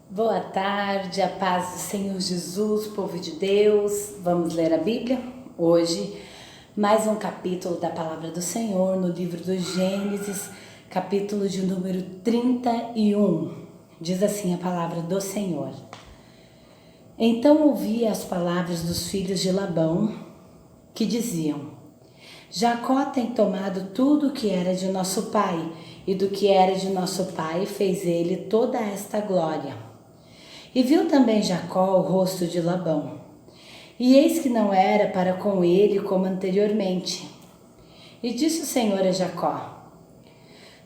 Boa tarde, a paz do Senhor Jesus, povo de Deus. Vamos ler a Bíblia? Hoje, mais um capítulo da Palavra do Senhor no livro do Gênesis, capítulo de número 31. Diz assim a palavra do Senhor. Então ouvi as palavras dos filhos de Labão, que diziam: Jacó tem tomado tudo o que era de nosso pai, e do que era de nosso pai fez ele toda esta glória. E viu também Jacó o rosto de Labão, e eis que não era para com ele como anteriormente. E disse o Senhor a Jacó: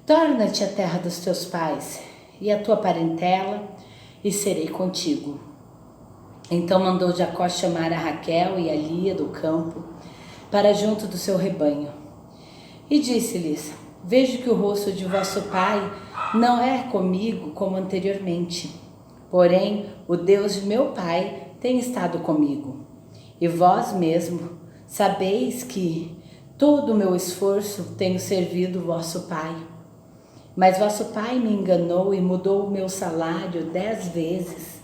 Torna-te à terra dos teus pais, e à tua parentela, e serei contigo. Então mandou Jacó chamar a Raquel e a Lia do campo, para junto do seu rebanho. E disse-lhes: Vejo que o rosto de vosso pai não é comigo como anteriormente. Porém, o Deus de meu pai tem estado comigo. E vós mesmo sabeis que todo o meu esforço tenho servido vosso pai. Mas vosso pai me enganou e mudou o meu salário 10 vezes.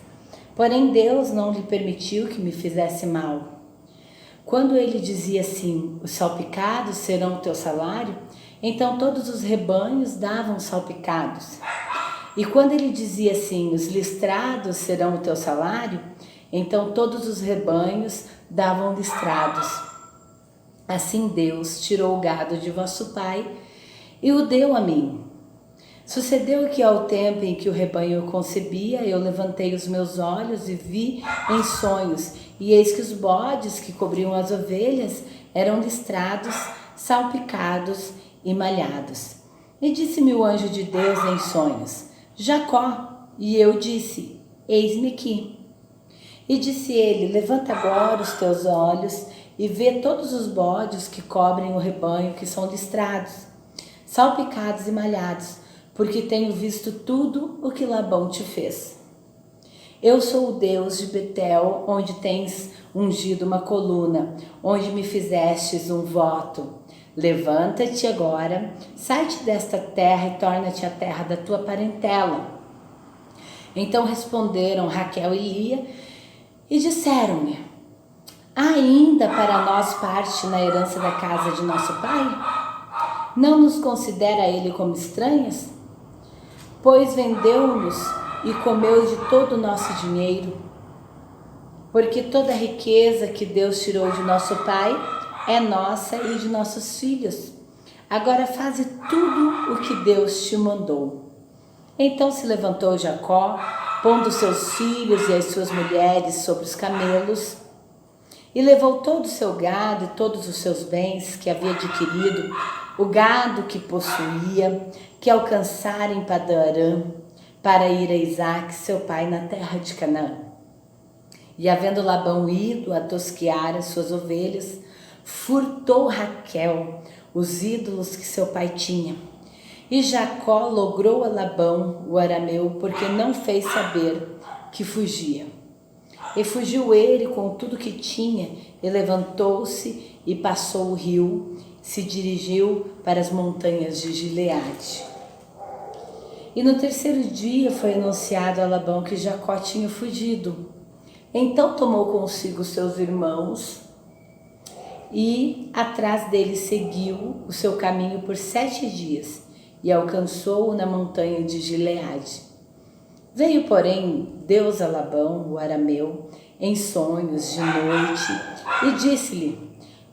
Porém, Deus não lhe permitiu que me fizesse mal. Quando ele dizia assim: os salpicados serão o teu salário, então todos os rebanhos davam salpicados. E quando ele dizia assim: os listrados serão o teu salário, então todos os rebanhos davam listrados. Assim Deus tirou o gado de vosso pai e o deu a mim. Sucedeu que ao tempo em que o rebanho concebia, eu levantei os meus olhos e vi em sonhos, e eis que os bodes que cobriam as ovelhas eram listrados, salpicados e malhados. E disse-me o anjo de Deus em sonhos: Jacó. E eu disse: Eis-me aqui. E disse ele: Levanta agora os teus olhos e vê todos os bodes que cobrem o rebanho, que são listrados, salpicados e malhados, porque tenho visto tudo o que Labão te fez. Eu sou o Deus de Betel, onde tens ungido uma coluna, onde me fizestes um voto. Levanta-te agora, sai-te desta terra e torna-te à terra da tua parentela. Então responderam Raquel e Lia e disseram-me: Há ainda para nós parte na herança da casa de nosso pai? Não nos considera ele como estranhas? Pois vendeu-nos e comeu de todo o nosso dinheiro. Porque toda a riqueza que Deus tirou de nosso pai é nossa e de nossos filhos. Agora faze tudo o que Deus te mandou. Então se levantou Jacó, pondo seus filhos e as suas mulheres sobre os camelos, e levou todo o seu gado e todos os seus bens que havia adquirido, o gado que possuía, que alcançara em Padã-Arã, para ir a Isaque, seu pai, na terra de Canaã. E havendo Labão ido a tosquear as suas ovelhas, furtou Raquel os ídolos que seu pai tinha. E Jacó logrou a Labão, o arameu, porque não fez saber que fugia. E fugiu ele com tudo que tinha, e levantou-se e passou o rio, se dirigiu para as montanhas de Gileade. E no terceiro dia foi anunciado a Labão que Jacó tinha fugido. Então tomou consigo seus irmãos e atrás dele seguiu o seu caminho por 7 dias e alcançou-o na montanha de Gileade. Veio, porém, Deus a Labão, o arameu, em sonhos de noite e disse-lhe: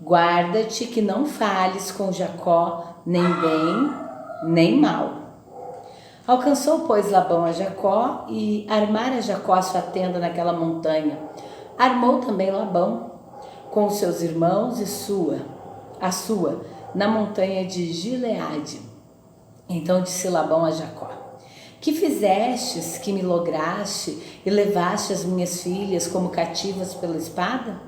Guarda-te que não fales com Jacó, nem bem, nem mal. Alcançou, pois, Labão a Jacó e armara Jacó a sua tenda naquela montanha. Armou também Labão com seus irmãos e a sua, na montanha de Gileade. Então disse Labão a Jacó: Que fizestes que me lograste e levaste as minhas filhas como cativas pela espada?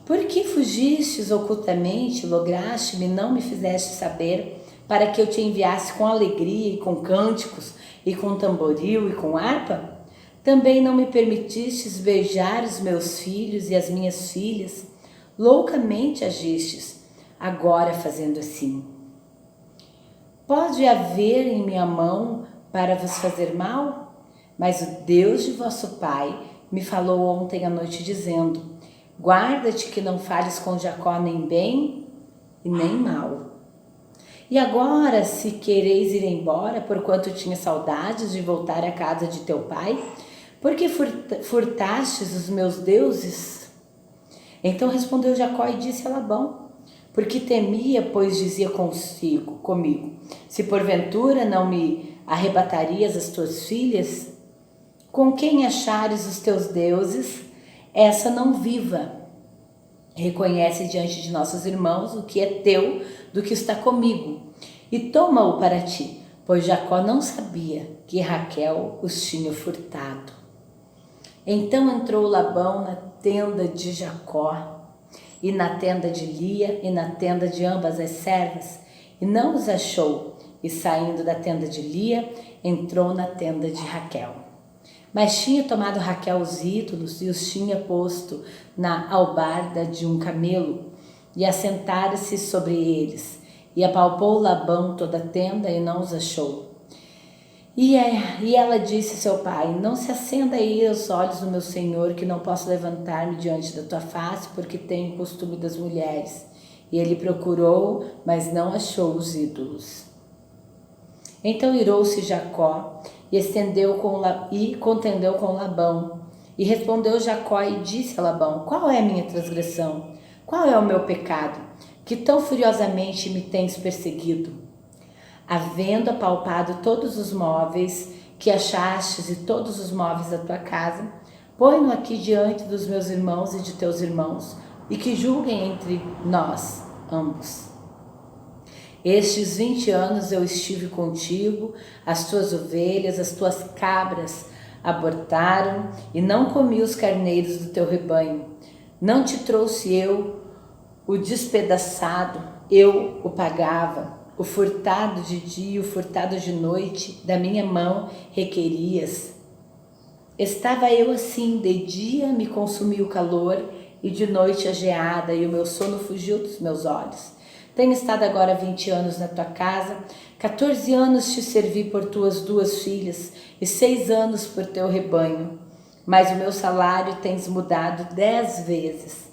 Por que fugistes ocultamente, lograste-me e não me fizeste saber, para que eu te enviasse com alegria e com cânticos, e com tamboril e com harpa? Também não me permitistes beijar os meus filhos e as minhas filhas. Loucamente agistes, agora fazendo assim. Pode haver em minha mão para vos fazer mal? Mas o Deus de vosso pai me falou ontem à noite, dizendo: guarda-te que não fales com Jacó nem bem e nem mal. E agora, se quereis ir embora, porquanto tinha saudades de voltar à casa de teu pai, porque furtastes os meus deuses? Então respondeu Jacó e disse a Labão: porque temia, pois dizia comigo: se porventura não me arrebatarias as tuas filhas, com quem achares os teus deuses, essa não viva. Reconhece diante de nossos irmãos o que é teu do que está comigo, e toma-o para ti, pois Jacó não sabia que Raquel os tinha furtado. Então entrou Labão na tenda de Jacó, e na tenda de Lia, e na tenda de ambas as servas, e não os achou, e saindo da tenda de Lia, entrou na tenda de Raquel. Mas tinha tomado Raquel os ídolos e os tinha posto na albarda de um camelo, e assentara-se sobre eles. E apalpou Labão toda a tenda e não os achou. E ela disse a seu pai: não se acenda aí os olhos do meu senhor, que não posso levantar-me diante da tua face, porque tenho o costume das mulheres. E ele procurou, mas não achou os ídolos. Então irou-se Jacó e contendeu com Labão. E respondeu Jacó e disse a Labão: qual é a minha transgressão? Qual é o meu pecado, que tão furiosamente me tens perseguido? Havendo apalpado todos os móveis que achastes e todos os móveis da tua casa, põe-no aqui diante dos meus irmãos e de teus irmãos, e que julguem entre nós ambos. Estes 20 anos eu estive contigo, as tuas ovelhas, as tuas cabras abortaram, e não comi os carneiros do teu rebanho. Não te trouxe eu o despedaçado, eu o pagava. O furtado de dia, o furtado de noite, da minha mão requerias. Estava eu assim, de dia me consumia o calor, e de noite a geada, e o meu sono fugiu dos meus olhos. Tenho estado agora 20 anos na tua casa, 14 anos te servi por tuas 2 filhas, e 6 anos por teu rebanho. Mas o meu salário tens mudado 10 vezes.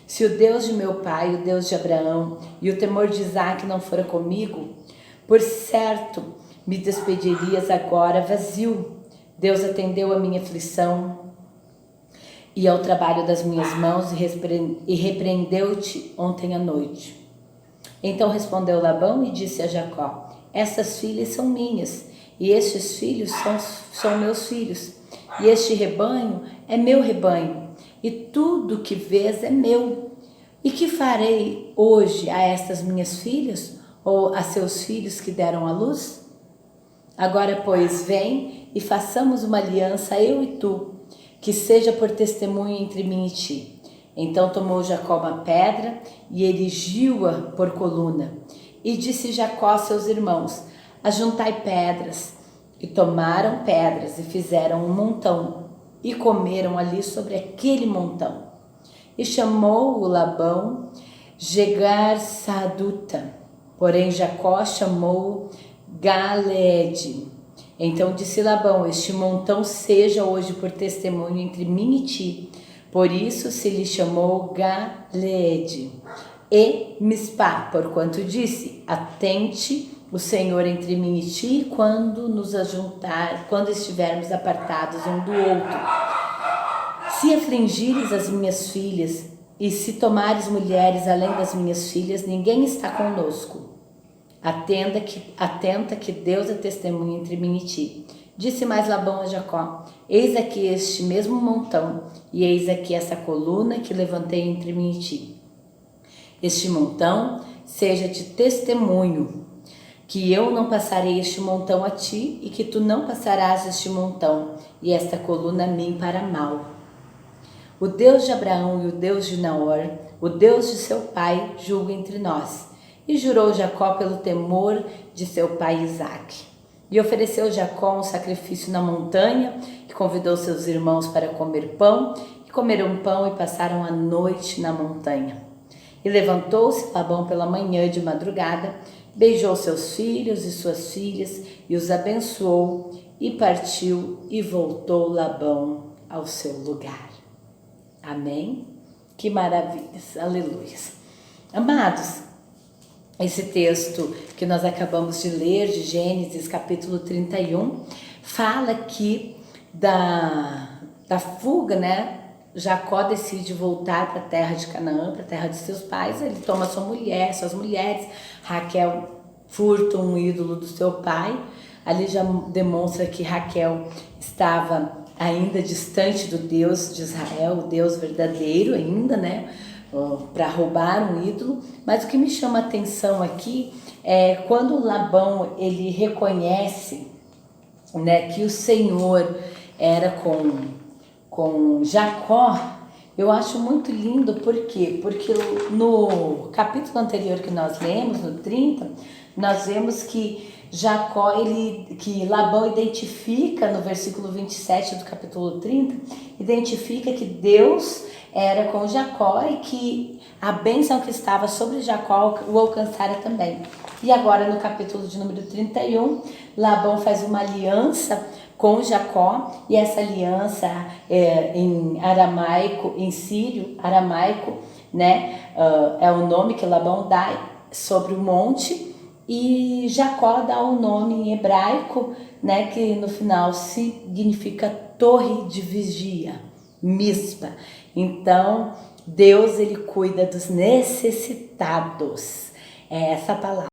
Se o Deus de meu pai, o Deus de Abraão e o temor de Isaque não fora comigo, por certo me despedirias agora vazio. Deus atendeu a minha aflição e ao trabalho das minhas mãos e repreendeu-te ontem à noite. Então respondeu Labão e disse a Jacó: essas filhas são minhas, e estes filhos são meus filhos, e este rebanho é meu rebanho, e tudo que vês é meu. E que farei hoje a estas minhas filhas, ou a seus filhos que deram à luz? Agora, pois, vem e façamos uma aliança, eu e tu, que seja por testemunho entre mim e ti. Então tomou Jacó uma pedra e erigiu-a por coluna. E disse Jacó a seus irmãos: ajuntai pedras. E tomaram pedras e fizeram um montão, e comeram ali sobre aquele montão. E chamou o Labão Jegar-Saduta, porém Jacó chamou Galeede. Então disse Labão: este montão seja hoje por testemunho entre mim e ti. Por isso se lhe chamou Galeede. E Mispá, porquanto disse: atente o Senhor entre mim e ti quando estivermos apartados um do outro. Se afligires as minhas filhas, e se tomares mulheres além das minhas filhas, ninguém está conosco. Atenta que Deus é testemunha entre mim e ti. Disse mais Labão a Jacó: eis aqui este mesmo montão, e eis aqui essa coluna que levantei entre mim e ti. Este montão seja-te testemunho, que eu não passarei este montão a ti, e que tu não passarás este montão, e esta coluna a mim para mal. O Deus de Abraão e o Deus de Naor, o Deus de seu pai, julga entre nós. E jurou Jacó pelo temor de seu pai Isaque. E ofereceu Jacó um sacrifício na montanha, e convidou seus irmãos para comer pão, e comeram pão e passaram a noite na montanha. E levantou-se Labão pela manhã de madrugada, beijou seus filhos e suas filhas, e os abençoou, e partiu e voltou Labão ao seu lugar. Amém? Que maravilhas, aleluia. Amados, esse texto que nós acabamos de ler, de Gênesis capítulo 31, fala aqui da fuga, né? Jacó decide voltar para a terra de Canaã, para a terra de seus pais. Ele toma suas mulheres. Raquel furta um ídolo do seu pai. Ali já demonstra que Raquel estava ainda distante do Deus de Israel, o Deus verdadeiro ainda, né? Para roubar um ídolo. Mas o que me chama a atenção aqui é quando Labão ele reconhece, né, que o Senhor era com Jacó. Eu acho muito lindo, por quê? Porque no capítulo anterior que nós lemos, no 30, nós vemos que que Labão identifica no versículo 27 do capítulo 30, identifica que Deus era com Jacó e que a bênção que estava sobre Jacó o alcançara também. E agora no capítulo de número 31, Labão faz uma aliança com Jacó, e essa aliança em aramaico, em sírio, aramaico, né, é o nome que Labão dá sobre o monte, e Jacó dá o nome em hebraico, né, que no final significa torre de vigia, Mispa. Então, Deus ele cuida dos necessitados. É essa palavra.